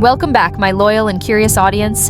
Welcome back, my loyal and curious audience.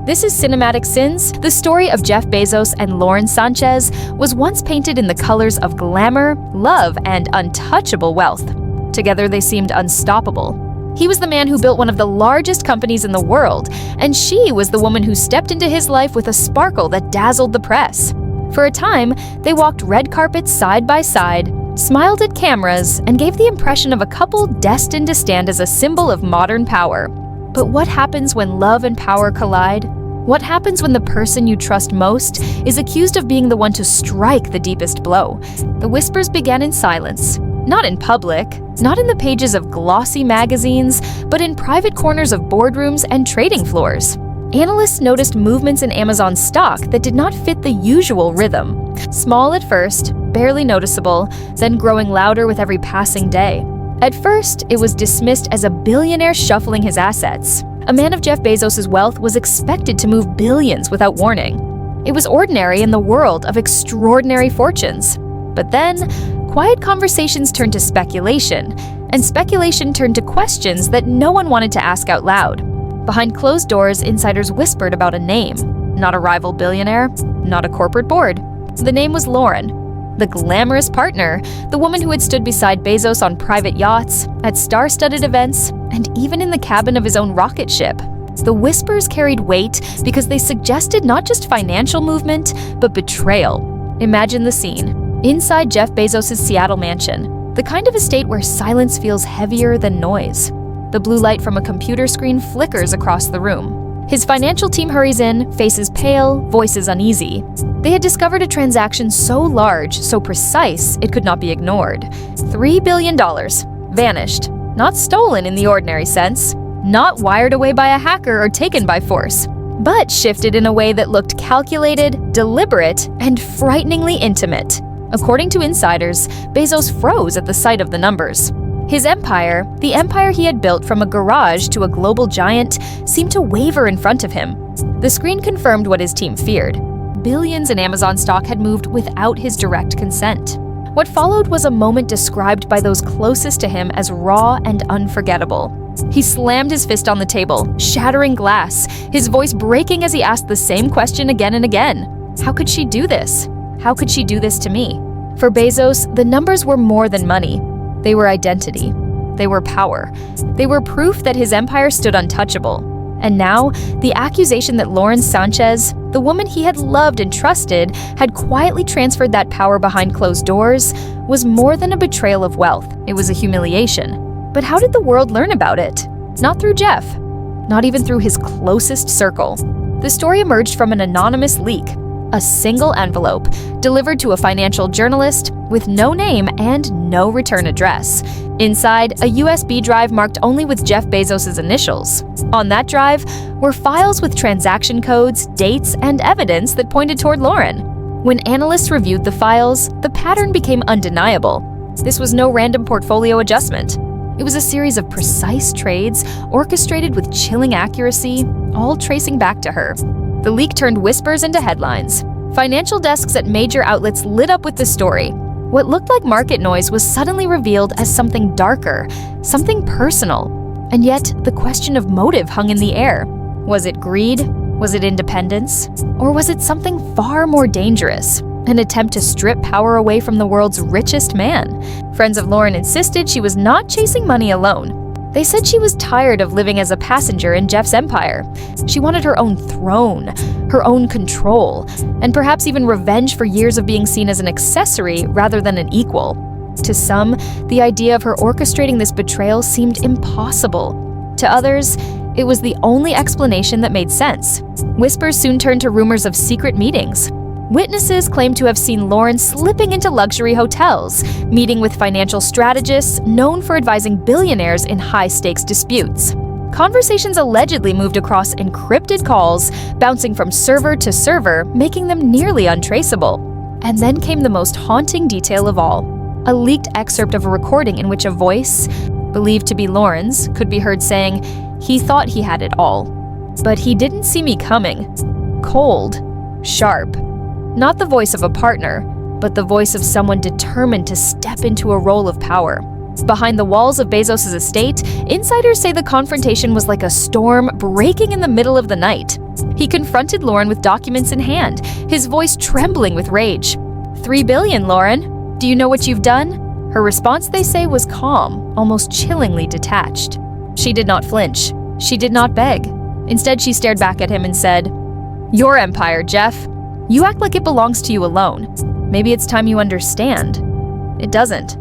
This is Cinematic Sins. The story of Jeff Bezos and Lauren Sánchez was once painted in the colors of glamour, love, and untouchable wealth. Together, they seemed unstoppable. He was the man who built one of the largest companies in the world, and she was the woman who stepped into his life with a sparkle that dazzled the press. For a time, they walked red carpets side by side, smiled at cameras, and gave the impression of a couple destined to stand as a symbol of modern power. But what happens when love and power collide? What happens when the person you trust most is accused of being the one to strike the deepest blow? The whispers began in silence. Not in public, not in the pages of glossy magazines, but in private corners of boardrooms and trading floors. Analysts noticed movements in Amazon stock that did not fit the usual rhythm. Small at first, barely noticeable, then growing louder with every passing day. At first, it was dismissed as a billionaire shuffling his assets. A man of Jeff Bezos' wealth was expected to move billions without warning. It was ordinary in the world of extraordinary fortunes. But then, quiet conversations turned to speculation, and speculation turned to questions that no one wanted to ask out loud. Behind closed doors, insiders whispered about a name. Not a rival billionaire, not a corporate board. The name was Lauren, the glamorous partner, the woman who had stood beside Bezos on private yachts, at star-studded events, and even in the cabin of his own rocket ship. The whispers carried weight because they suggested not just financial movement, but betrayal. Imagine the scene. Inside Jeff Bezos' Seattle mansion, the kind of estate where silence feels heavier than noise. The blue light from a computer screen flickers across the room. His financial team hurries in, faces pale, voices uneasy. They had discovered a transaction so large, so precise, it could not be ignored. $3 billion. Vanished. Not stolen in the ordinary sense. Not wired away by a hacker or taken by force. But shifted in a way that looked calculated, deliberate, and frighteningly intimate. According to insiders, Bezos froze at the sight of the numbers. His empire, the empire he had built from a garage to a global giant, seemed to waver in front of him. The screen confirmed what his team feared. Billions in Amazon stock had moved without his direct consent. What followed was a moment described by those closest to him as raw and unforgettable. He slammed his fist on the table, shattering glass, his voice breaking as he asked the same question again and again. How could she do this? How could she do this to me? For Bezos, the numbers were more than money. They were identity. They were power. They were proof that his empire stood untouchable. And now, the accusation that Lauren Sánchez, the woman he had loved and trusted, had quietly transferred that power behind closed doors, was more than a betrayal of wealth. It was a humiliation. But how did the world learn about it? Not through Jeff. Not even through his closest circle. The story emerged from an anonymous leak. A single envelope, delivered to a financial journalist with no name and no return address. Inside, a USB drive marked only with Jeff Bezos' initials. On that drive were files with transaction codes, dates, and evidence that pointed toward Lauren. When analysts reviewed the files, the pattern became undeniable. This was no random portfolio adjustment. It was a series of precise trades, orchestrated with chilling accuracy, all tracing back to her. The leak turned whispers into headlines. Financial desks at major outlets lit up with the story. What looked like market noise was suddenly revealed as something darker, something personal. And yet, the question of motive hung in the air. Was it greed? Was it independence? Or was it something far more dangerous? An attempt to strip power away from the world's richest man? Friends of Lauren insisted she was not chasing money alone. They said she was tired of living as a passenger in Jeff's empire. She wanted her own throne, her own control, and perhaps even revenge for years of being seen as an accessory rather than an equal. To some, the idea of her orchestrating this betrayal seemed impossible. To others, it was the only explanation that made sense. Whispers soon turned to rumors of secret meetings. Witnesses claimed to have seen Lauren slipping into luxury hotels, meeting with financial strategists known for advising billionaires in high-stakes disputes. Conversations allegedly moved across encrypted calls, bouncing from server to server, making them nearly untraceable. And then came the most haunting detail of all. A leaked excerpt of a recording in which a voice, believed to be Lauren's, could be heard saying, "He thought he had it all. But he didn't see me coming." Cold, sharp. Not the voice of a partner, but the voice of someone determined to step into a role of power. Behind the walls of Bezos' estate, insiders say the confrontation was like a storm breaking in the middle of the night. He confronted Lauren with documents in hand, his voice trembling with rage. "$3 billion, Lauren. Do you know what you've done?" Her response, they say, was calm, almost chillingly detached. She did not flinch. She did not beg. Instead, she stared back at him and said, "Your empire, Jeff. You act like it belongs to you alone. Maybe it's time you understand. It doesn't."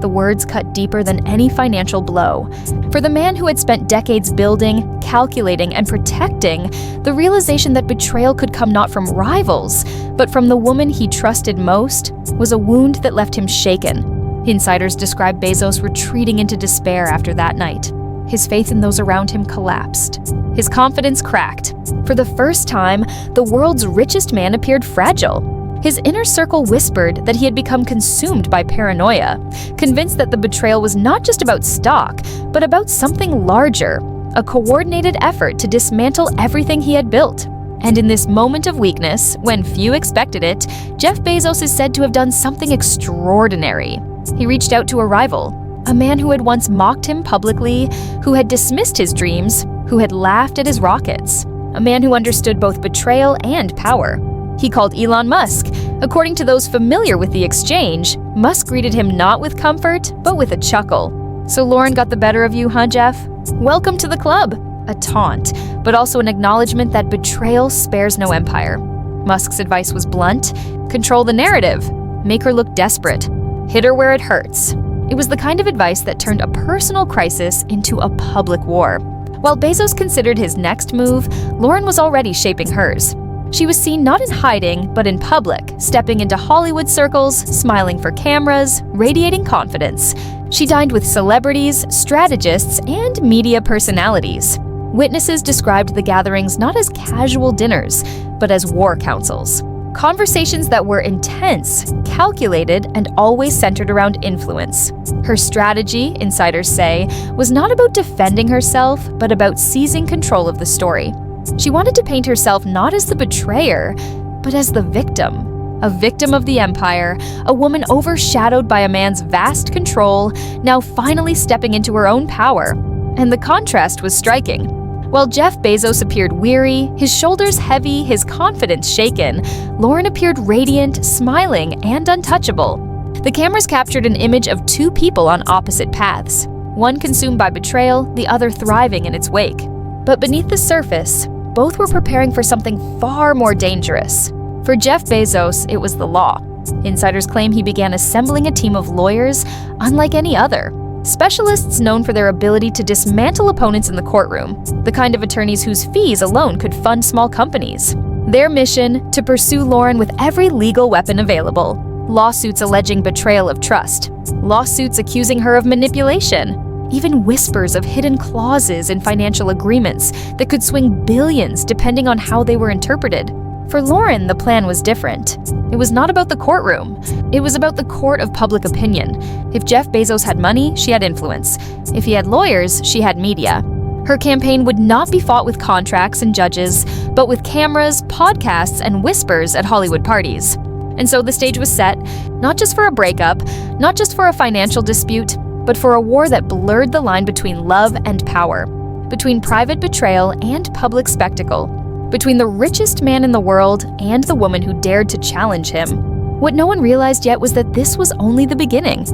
The words cut deeper than any financial blow. For the man who had spent decades building, calculating, and protecting, the realization that betrayal could come not from rivals, but from the woman he trusted most, was a wound that left him shaken. Insiders describe Bezos retreating into despair after that night. His faith in those around him collapsed. His confidence cracked. For the first time, the world's richest man appeared fragile. His inner circle whispered that he had become consumed by paranoia, convinced that the betrayal was not just about stock, but about something larger, a coordinated effort to dismantle everything he had built. And in this moment of weakness, when few expected it, Jeff Bezos is said to have done something extraordinary. He reached out to a rival, a man who had once mocked him publicly, who had dismissed his dreams, who had laughed at his rockets, a man who understood both betrayal and power. He called Elon Musk. According to those familiar with the exchange, Musk greeted him not with comfort, but with a chuckle. "So Lauren got the better of you, huh, Jeff? Welcome to the club." A taunt, but also an acknowledgement that betrayal spares no empire. Musk's advice was blunt: control the narrative, make her look desperate, hit her where it hurts. It was the kind of advice that turned a personal crisis into a public war. While Bezos considered his next move, Lauren was already shaping hers. She was seen not in hiding, but in public, stepping into Hollywood circles, smiling for cameras, radiating confidence. She dined with celebrities, strategists, and media personalities. Witnesses described the gatherings not as casual dinners, but as war councils. Conversations that were intense, calculated, and always centered around influence. Her strategy, insiders say, was not about defending herself, but about seizing control of the story. She wanted to paint herself not as the betrayer, but as the victim. A victim of the empire, a woman overshadowed by a man's vast control, now finally stepping into her own power. And the contrast was striking. While Jeff Bezos appeared weary, his shoulders heavy, his confidence shaken, Lauren appeared radiant, smiling, and untouchable. The cameras captured an image of two people on opposite paths, one consumed by betrayal, the other thriving in its wake. But beneath the surface, both were preparing for something far more dangerous. For Jeff Bezos, it was the law. Insiders claim he began assembling a team of lawyers unlike any other. Specialists known for their ability to dismantle opponents in the courtroom, the kind of attorneys whose fees alone could fund small companies. Their mission, to pursue Lauren with every legal weapon available. Lawsuits alleging betrayal of trust. Lawsuits accusing her of manipulation. Even whispers of hidden clauses in financial agreements that could swing billions depending on how they were interpreted. For Lauren, the plan was different. It was not about the courtroom. It was about the court of public opinion. If Jeff Bezos had money, she had influence. If he had lawyers, she had media. Her campaign would not be fought with contracts and judges, but with cameras, podcasts, and whispers at Hollywood parties. And so the stage was set, not just for a breakup, not just for a financial dispute, but for a war that blurred the line between love and power, between private betrayal and public spectacle, between the richest man in the world and the woman who dared to challenge him. What no one realized yet was that this was only the beginning.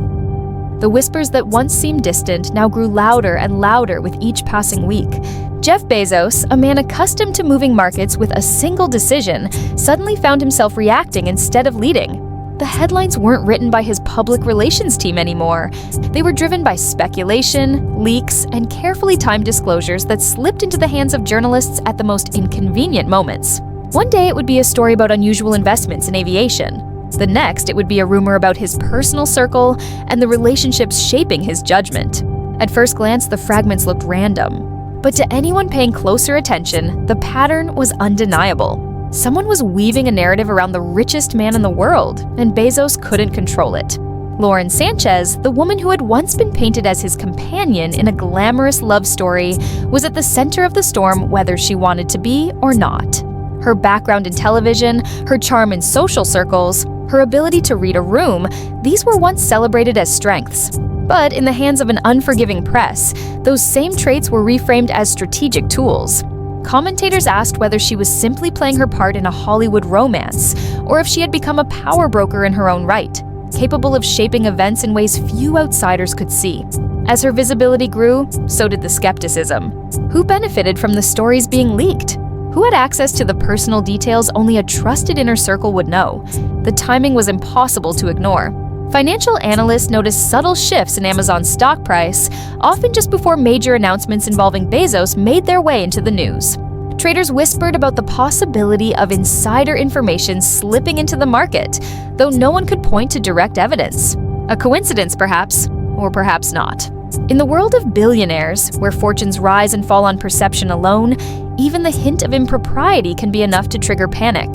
The whispers that once seemed distant now grew louder and louder with each passing week. Jeff Bezos, a man accustomed to moving markets with a single decision, suddenly found himself reacting instead of leading. The headlines weren't written by his public relations team anymore. They were driven by speculation, leaks, and carefully timed disclosures that slipped into the hands of journalists at the most inconvenient moments. One day it would be a story about unusual investments in aviation. The next, it would be a rumor about his personal circle and the relationships shaping his judgment. At first glance, the fragments looked random. But to anyone paying closer attention, the pattern was undeniable. Someone was weaving a narrative around the richest man in the world, and Bezos couldn't control it. Lauren Sánchez, the woman who had once been painted as his companion in a glamorous love story, was at the center of the storm whether she wanted to be or not. Her background in television, her charm in social circles, her ability to read a room, these were once celebrated as strengths. But in the hands of an unforgiving press, those same traits were reframed as strategic tools. Commentators asked whether she was simply playing her part in a Hollywood romance, or if she had become a power broker in her own right, capable of shaping events in ways few outsiders could see. As her visibility grew, so did the skepticism. Who benefited from the stories being leaked? Who had access to the personal details only a trusted inner circle would know? The timing was impossible to ignore. Financial analysts noticed subtle shifts in Amazon's stock price, often just before major announcements involving Bezos made their way into the news. Traders whispered about the possibility of insider information slipping into the market, though no one could point to direct evidence. A coincidence, perhaps, or perhaps not. In the world of billionaires, where fortunes rise and fall on perception alone, even the hint of impropriety can be enough to trigger panic.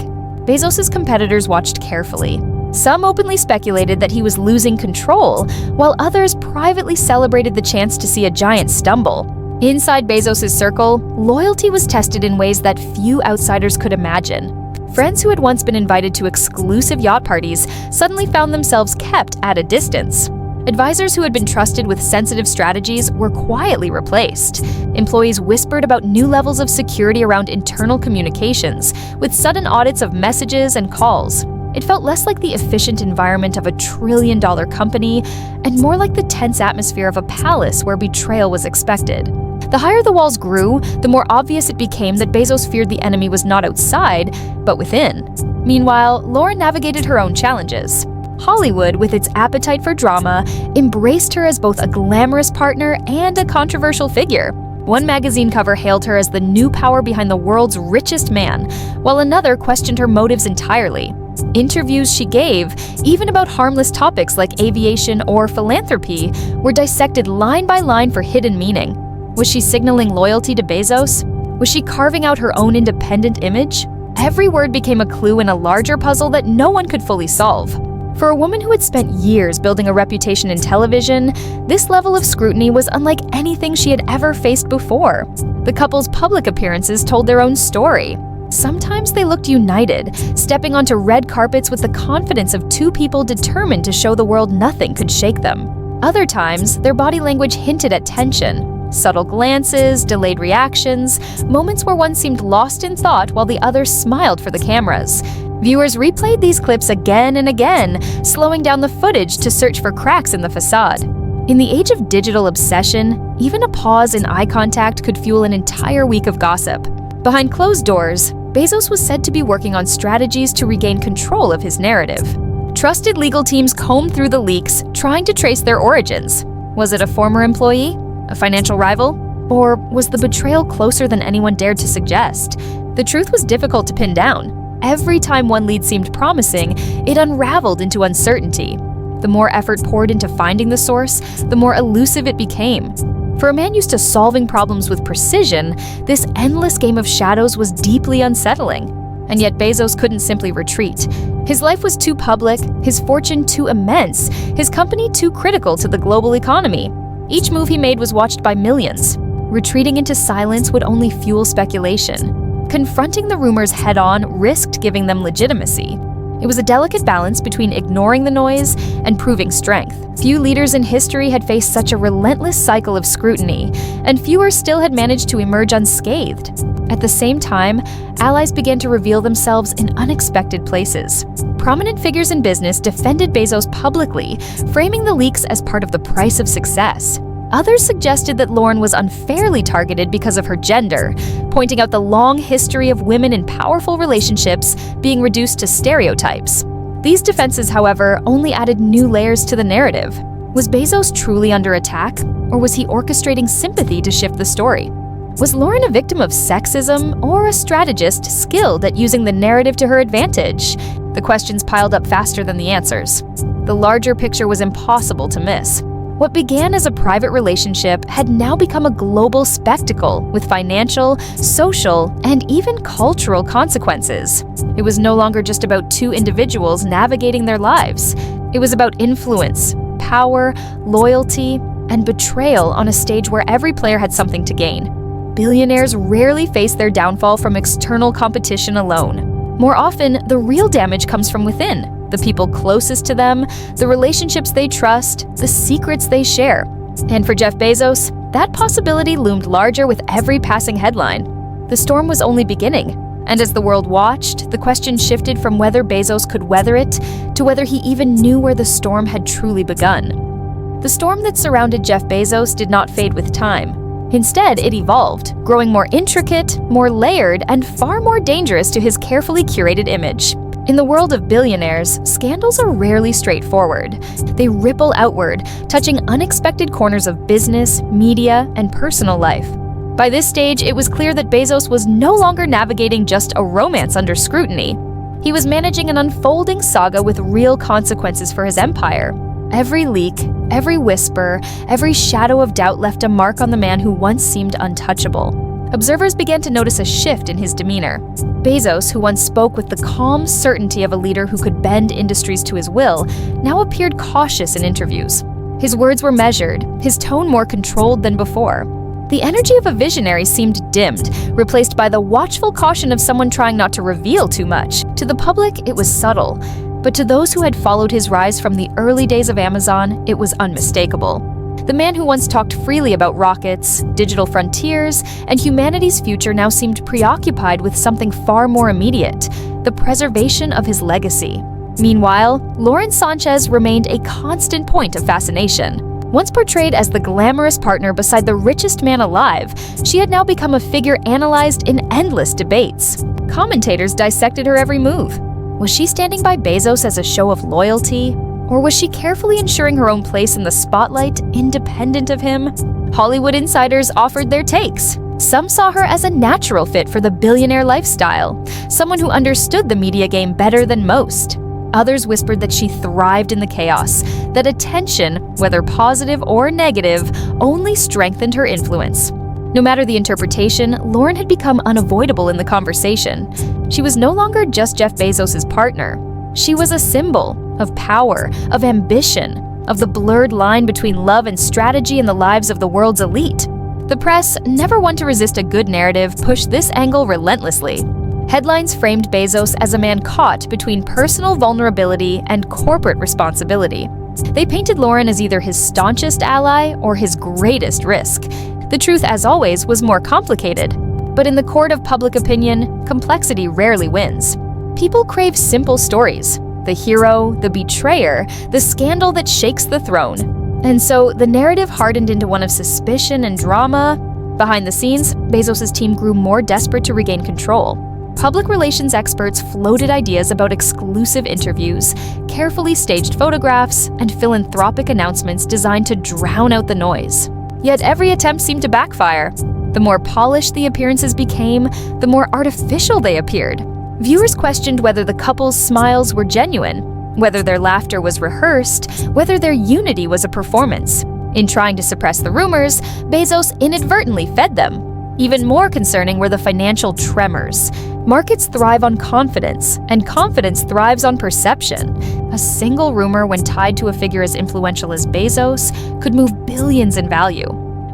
Bezos' competitors watched carefully. Some openly speculated that he was losing control, while others privately celebrated the chance to see a giant stumble. Inside Bezos' circle, loyalty was tested in ways that few outsiders could imagine. Friends who had once been invited to exclusive yacht parties suddenly found themselves kept at a distance. Advisors who had been trusted with sensitive strategies were quietly replaced. Employees whispered about new levels of security around internal communications, with sudden audits of messages and calls. It felt less like the efficient environment of a trillion-dollar company and more like the tense atmosphere of a palace where betrayal was expected. The higher the walls grew, the more obvious it became that Bezos feared the enemy was not outside, but within. Meanwhile, Lauren navigated her own challenges. Hollywood, with its appetite for drama, embraced her as both a glamorous partner and a controversial figure. One magazine cover hailed her as the new power behind the world's richest man, while another questioned her motives entirely. Interviews she gave, even about harmless topics like aviation or philanthropy, were dissected line by line for hidden meaning. Was she signaling loyalty to Bezos? Was she carving out her own independent image? Every word became a clue in a larger puzzle that no one could fully solve. For a woman who had spent years building a reputation in television, this level of scrutiny was unlike anything she had ever faced before. The couple's public appearances told their own story. Sometimes they looked united, stepping onto red carpets with the confidence of two people determined to show the world nothing could shake them. Other times, their body language hinted at tension. Subtle glances, delayed reactions, moments where one seemed lost in thought while the other smiled for the cameras. Viewers replayed these clips again and again, slowing down the footage to search for cracks in the facade. In the age of digital obsession, even a pause in eye contact could fuel an entire week of gossip. Behind closed doors, Bezos was said to be working on strategies to regain control of his narrative. Trusted legal teams combed through the leaks, trying to trace their origins. Was it a former employee? A financial rival? Or was the betrayal closer than anyone dared to suggest? The truth was difficult to pin down. Every time one lead seemed promising, it unraveled into uncertainty. The more effort poured into finding the source, the more elusive it became. For a man used to solving problems with precision, this endless game of shadows was deeply unsettling. And yet Bezos couldn't simply retreat. His life was too public, his fortune too immense, his company too critical to the global economy. Each move he made was watched by millions. Retreating into silence would only fuel speculation. Confronting the rumors head-on risked giving them legitimacy. It was a delicate balance between ignoring the noise and proving strength. Few leaders in history had faced such a relentless cycle of scrutiny, and fewer still had managed to emerge unscathed. At the same time, allies began to reveal themselves in unexpected places. Prominent figures in business defended Bezos publicly, framing the leaks as part of the price of success. Others suggested that Lauren was unfairly targeted because of her gender, pointing out the long history of women in powerful relationships being reduced to stereotypes. These defenses, however, only added new layers to the narrative. Was Bezos truly under attack, or was he orchestrating sympathy to shift the story? Was Lauren a victim of sexism, or a strategist skilled at using the narrative to her advantage? The questions piled up faster than the answers. The larger picture was impossible to miss. What began as a private relationship had now become a global spectacle with financial, social, and even cultural consequences. It was no longer just about two individuals navigating their lives. It was about influence, power, loyalty, and betrayal on a stage where every player had something to gain. Billionaires rarely face their downfall from external competition alone. More often, the real damage comes from within. the people closest to them, the relationships they trust, the secrets they share. And for Jeff Bezos, that possibility loomed larger with every passing headline. The storm was only beginning, and as the world watched, the question shifted from whether Bezos could weather it to whether he even knew where the storm had truly begun. The storm that surrounded Jeff Bezos did not fade with time. Instead, it evolved, growing more intricate, more layered, and far more dangerous to his carefully curated image. In the world of billionaires, scandals are rarely straightforward. They ripple outward, touching unexpected corners of business, media, and personal life. By this stage, it was clear that Bezos was no longer navigating just a romance under scrutiny. He was managing an unfolding saga with real consequences for his empire. Every leak, every whisper, every shadow of doubt left a mark on the man who once seemed untouchable. Observers began to notice a shift in his demeanor. Bezos, who once spoke with the calm certainty of a leader who could bend industries to his will, now appeared cautious in interviews. His words were measured, his tone more controlled than before. The energy of a visionary seemed dimmed, replaced by the watchful caution of someone trying not to reveal too much. To the public, it was subtle, but to those who had followed his rise from the early days of Amazon, it was unmistakable. The man who once talked freely about rockets, digital frontiers, and humanity's future now seemed preoccupied with something far more immediate: the preservation of his legacy. Meanwhile, Lauren Sánchez remained a constant point of fascination. Once portrayed as the glamorous partner beside the richest man alive, she had now become a figure analyzed in endless debates. Commentators dissected her every move. Was she standing by Bezos as a show of loyalty? Or was she carefully ensuring her own place in the spotlight, independent of him? Hollywood insiders offered their takes. Some saw her as a natural fit for the billionaire lifestyle, someone who understood the media game better than most. Others whispered that she thrived in the chaos, that attention, whether positive or negative, only strengthened her influence. No matter the interpretation, Lauren had become unavoidable in the conversation. She was no longer just Jeff Bezos' partner. She was a symbol of power, of ambition, of the blurred line between love and strategy in the lives of the world's elite. The press, never one to resist a good narrative, pushed this angle relentlessly. Headlines framed Bezos as a man caught between personal vulnerability and corporate responsibility. They painted Lauren as either his staunchest ally or his greatest risk. The truth, as always, was more complicated. But in the court of public opinion, complexity rarely wins. People crave simple stories: the hero, the betrayer, the scandal that shakes the throne. And so the narrative hardened into one of suspicion and drama. Behind the scenes, Bezos' team grew more desperate to regain control. Public relations experts floated ideas about exclusive interviews, carefully staged photographs, and philanthropic announcements designed to drown out the noise. Yet every attempt seemed to backfire. The more polished the appearances became, the more artificial they appeared. Viewers questioned whether the couple's smiles were genuine, whether their laughter was rehearsed, whether their unity was a performance. In trying to suppress the rumors, Bezos inadvertently fed them. Even more concerning were the financial tremors. Markets thrive on confidence, and confidence thrives on perception. A single rumor, when tied to a figure as influential as Bezos, could move billions in value.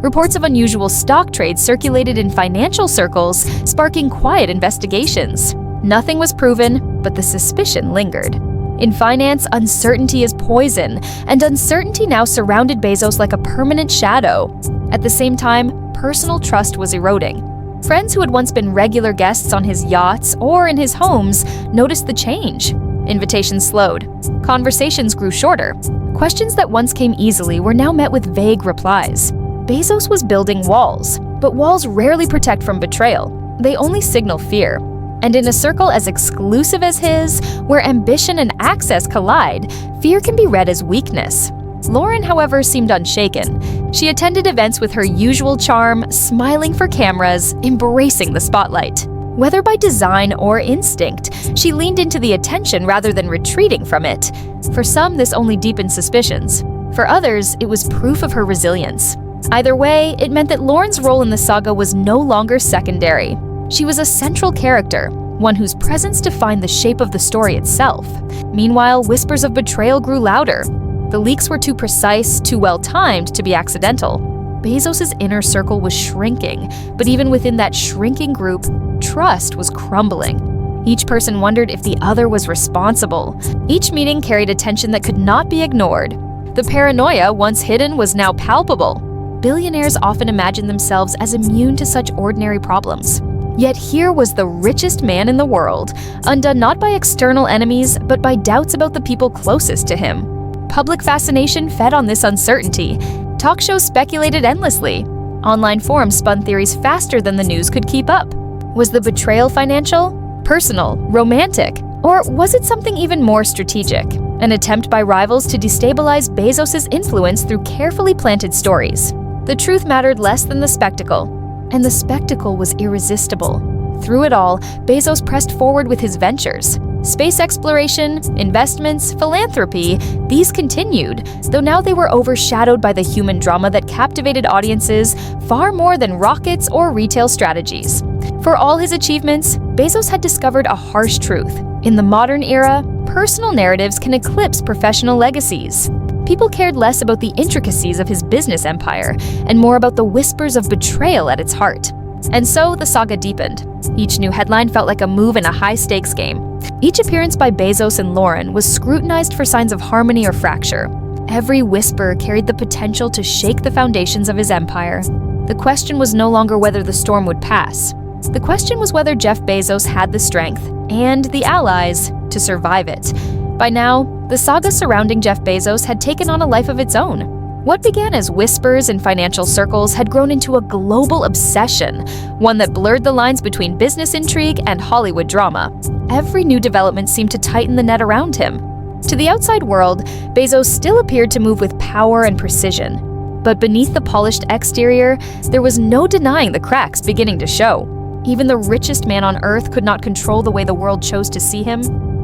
Reports of unusual stock trades circulated in financial circles, sparking quiet investigations. Nothing was proven, but the suspicion lingered. In finance, uncertainty is poison, and uncertainty now surrounded Bezos like a permanent shadow. At the same time, personal trust was eroding. Friends who had once been regular guests on his yachts or in his homes noticed the change. Invitations slowed. Conversations grew shorter. Questions that once came easily were now met with vague replies. Bezos was building walls, but walls rarely protect from betrayal. They only signal fear. And in a circle as exclusive as his, where ambition and access collide, fear can be read as weakness. Lauren, however, seemed unshaken. She attended events with her usual charm, smiling for cameras, embracing the spotlight. Whether by design or instinct, she leaned into the attention rather than retreating from it. For some, this only deepened suspicions. For others, it was proof of her resilience. Either way, it meant that Lauren's role in the saga was no longer secondary. She was a central character, one whose presence defined the shape of the story itself. Meanwhile, whispers of betrayal grew louder. The leaks were too precise, too well-timed to be accidental. Bezos' inner circle was shrinking, but even within that shrinking group, trust was crumbling. Each person wondered if the other was responsible. Each meeting carried a tension that could not be ignored. The paranoia, once hidden, was now palpable. Billionaires often imagine themselves as immune to such ordinary problems. Yet here was the richest man in the world, undone not by external enemies, but by doubts about the people closest to him. Public fascination fed on this uncertainty. Talk shows speculated endlessly. Online forums spun theories faster than the news could keep up. Was the betrayal financial, personal, romantic, or was it something even more strategic? An attempt by rivals to destabilize Bezos' influence through carefully planted stories. The truth mattered less than the spectacle, and the spectacle was irresistible. Through it all, Bezos pressed forward with his ventures. Space exploration, investments, philanthropy, these continued, though now they were overshadowed by the human drama that captivated audiences far more than rockets or retail strategies. For all his achievements, Bezos had discovered a harsh truth. In the modern era, personal narratives can eclipse professional legacies. People cared less about the intricacies of his business empire and more about the whispers of betrayal at its heart. And so the saga deepened. Each new headline felt like a move in a high-stakes game. Each appearance by Bezos and Lauren was scrutinized for signs of harmony or fracture. Every whisper carried the potential to shake the foundations of his empire. The question was no longer whether the storm would pass. The question was whether Jeff Bezos had the strength and the allies to survive it. By now, the saga surrounding Jeff Bezos had taken on a life of its own. What began as whispers in financial circles had grown into a global obsession, one that blurred the lines between business intrigue and Hollywood drama. Every new development seemed to tighten the net around him. To the outside world, Bezos still appeared to move with power and precision. But beneath the polished exterior, there was no denying the cracks beginning to show. Even the richest man on Earth could not control the way the world chose to see him.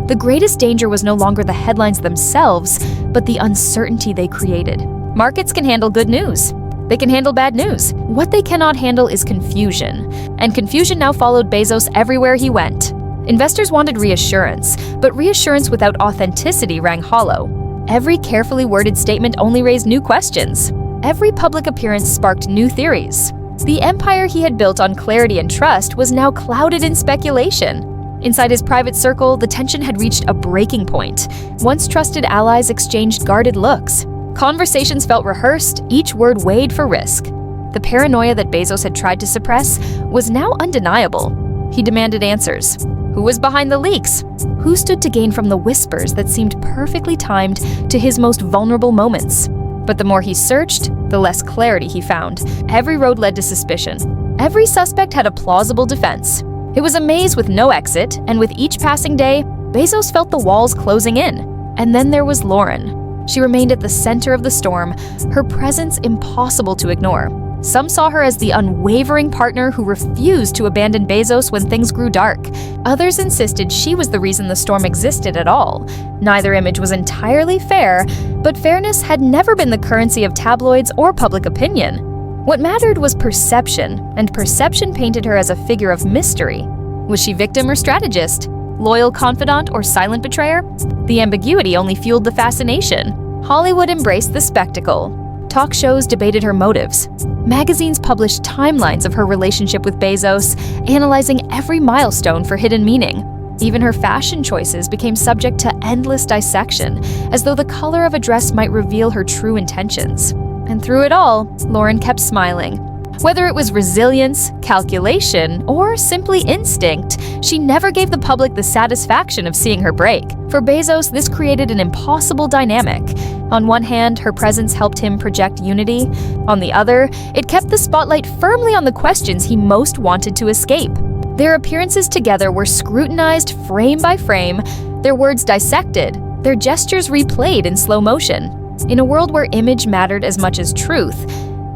The greatest danger was no longer the headlines themselves, but the uncertainty they created. Markets can handle good news. They can handle bad news. What they cannot handle is confusion. And confusion now followed Bezos everywhere he went. Investors wanted reassurance, but reassurance without authenticity rang hollow. Every carefully worded statement only raised new questions. Every public appearance sparked new theories. The empire he had built on clarity and trust was now clouded in speculation. Inside his private circle, the tension had reached a breaking point. Once trusted allies exchanged guarded looks. Conversations felt rehearsed, each word weighed for risk. The paranoia that Bezos had tried to suppress was now undeniable. He demanded answers. Who was behind the leaks? Who stood to gain from the whispers that seemed perfectly timed to his most vulnerable moments? But the more he searched, the less clarity he found. Every road led to suspicion. Every suspect had a plausible defense. It was a maze with no exit, and with each passing day, Bezos felt the walls closing in. And then there was Lauren. She remained at the center of the storm, her presence impossible to ignore. Some saw her as the unwavering partner who refused to abandon Bezos when things grew dark. Others insisted she was the reason the storm existed at all. Neither image was entirely fair, but fairness had never been the currency of tabloids or public opinion. What mattered was perception, and perception painted her as a figure of mystery. Was she victim or strategist? Loyal confidant or silent betrayer? The ambiguity only fueled the fascination. Hollywood embraced the spectacle. Talk shows debated her motives. Magazines published timelines of her relationship with Bezos, analyzing every milestone for hidden meaning. Even her fashion choices became subject to endless dissection, as though the color of a dress might reveal her true intentions. And through it all, Lauren kept smiling. Whether it was resilience, calculation, or simply instinct, she never gave the public the satisfaction of seeing her break. For Bezos, this created an impossible dynamic. On one hand, her presence helped him project unity. On the other, it kept the spotlight firmly on the questions he most wanted to escape. Their appearances together were scrutinized frame by frame, their words dissected, their gestures replayed in slow motion. In a world where image mattered as much as truth,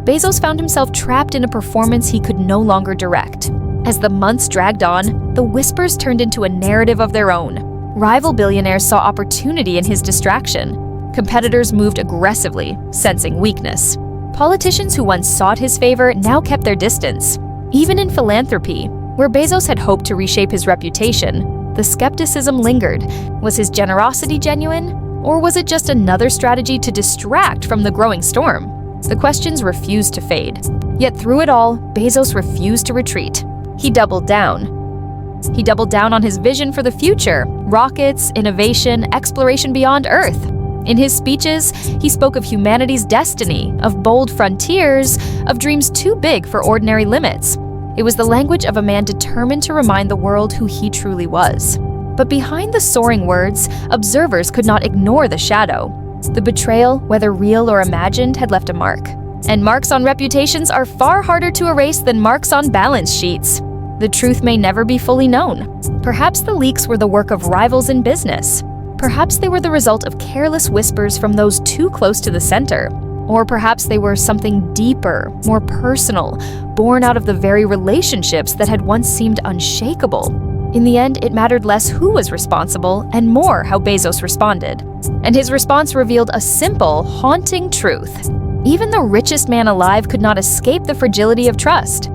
Bezos found himself trapped in a performance he could no longer direct. As the months dragged on, the whispers turned into a narrative of their own. Rival billionaires saw opportunity in his distraction. Competitors moved aggressively, sensing weakness. Politicians who once sought his favor now kept their distance. Even in philanthropy, where Bezos had hoped to reshape his reputation, the skepticism lingered. Was his generosity genuine? Or was it just another strategy to distract from the growing storm? The questions refused to fade. Yet through it all, Bezos refused to retreat. He doubled down. He doubled down on his vision for the future: rockets, innovation, exploration beyond Earth. In his speeches, he spoke of humanity's destiny, of bold frontiers, of dreams too big for ordinary limits. It was the language of a man determined to remind the world who he truly was. But behind the soaring words, observers could not ignore the shadow. The betrayal, whether real or imagined, had left a mark. And marks on reputations are far harder to erase than marks on balance sheets. The truth may never be fully known. Perhaps the leaks were the work of rivals in business. Perhaps they were the result of careless whispers from those too close to the center. Or perhaps they were something deeper, more personal, born out of the very relationships that had once seemed unshakable. In the end, it mattered less who was responsible and more how Bezos responded. And his response revealed a simple, haunting truth. Even the richest man alive could not escape the fragility of trust.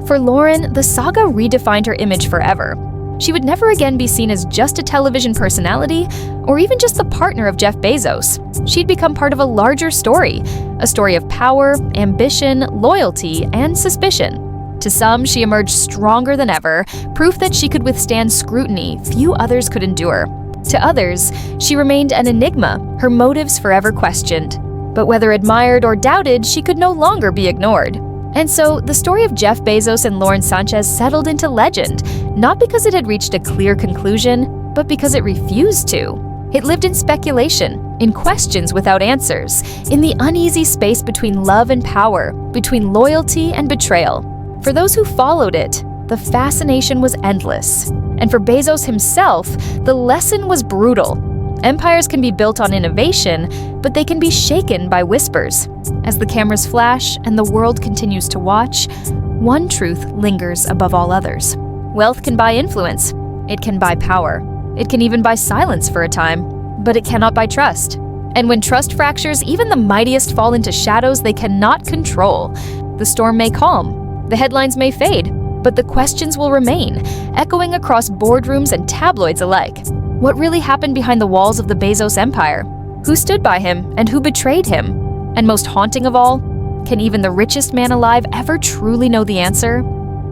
For Lauren, the saga redefined her image forever. She would never again be seen as just a television personality or even just the partner of Jeff Bezos. She'd become part of a larger story, a story of power, ambition, loyalty, and suspicion. To some, she emerged stronger than ever, proof that she could withstand scrutiny few others could endure. To others, she remained an enigma, her motives forever questioned. But whether admired or doubted, she could no longer be ignored. And so, the story of Jeff Bezos and Lauren Sánchez settled into legend, not because it had reached a clear conclusion, but because it refused to. It lived in speculation, in questions without answers, in the uneasy space between love and power, between loyalty and betrayal. For those who followed it, the fascination was endless. And for Bezos himself, the lesson was brutal. Empires can be built on innovation, but they can be shaken by whispers. As the cameras flash and the world continues to watch, one truth lingers above all others. Wealth can buy influence. It can buy power. It can even buy silence for a time. But it cannot buy trust. And when trust fractures, even the mightiest fall into shadows they cannot control. The storm may calm. The headlines may fade. But the questions will remain, echoing across boardrooms and tabloids alike. What really happened behind the walls of the Bezos empire? Who stood by him and who betrayed him? And most haunting of all, can even the richest man alive ever truly know the answer?